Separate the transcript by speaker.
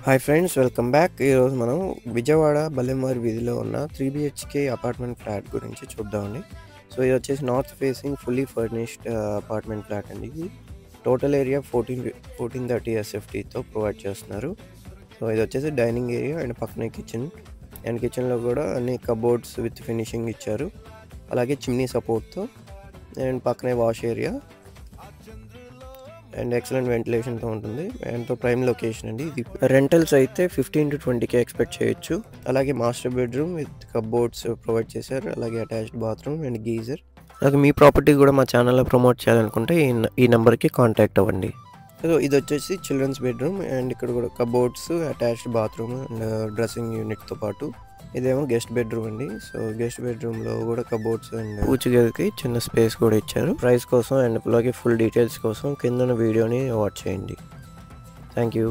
Speaker 1: Hi friends, welcome back. ఈరోజు మనం విజయవాడ బల్లెమారి వీధిలో ఉన్న 3 BHK అపార్ట్మెంట్ ఫ్లాట్ గురించి చూద్దామండి. సో ఇది వచ్చేసి north facing fully furnished apartment flat అండి. ఇది టోటల్ ఏరియా 1430 SFTతో ప్రొవైడ్ చేస్తున్నారు. సో ఇది వచ్చేసి డైనింగ్ ఏరియా అండ్ పక్కనే కిచెన్, అండ్ కిచెన్లో కూడా అన్ని కబోర్డ్స్ విత్ ఫినిషింగ్ ఇచ్చారు. అలాగే చిమ్నీ సపోర్ట్తో, అండ్ పక్కనే వాష్ ఏరియా అండ్ ఎక్సలెంట్ వెంటిలేషన్తో ఉంటుంది. అండ్ ప్రైమ్ లొకేషన్ అండి. ఇది రెంటల్స్ అయితే 15 to 20K ఎక్స్పెక్ట్ చేయొచ్చు. అలాగే master bedroom with cupboards provide చేశారు. అలాగే అటాచ్డ్ బాత్రూమ్ అండ్ గీజర్. అలాగే మీ ప్రాపర్టీ కూడా మా ఛానల్లో ప్రమోట్ చేయాలనుకుంటే ఈ నెంబర్కి కాంటాక్ట్ అవ్వండి. సో ఇది వచ్చేసి చిల్డ్రన్స్ బెడ్రూమ్, అండ్ ఇక్కడ కూడా cupboards, attached bathroom and dressing యూనిట్తో పాటు ఇదేమో గెస్ట్ బెడ్రూమ్ అండి. సో గెస్ట్ బెడ్రూమ్లో కూడా కబోర్డ్స్ అండ్ పూజ గదికి చిన్న స్పేస్ కూడా ఇచ్చారు. ప్రైస్ కోసం అండ్ అలాగే ఫుల్ డీటెయిల్స్ కోసం కింద వీడియోని వాచ్ చేయండి. Thank you.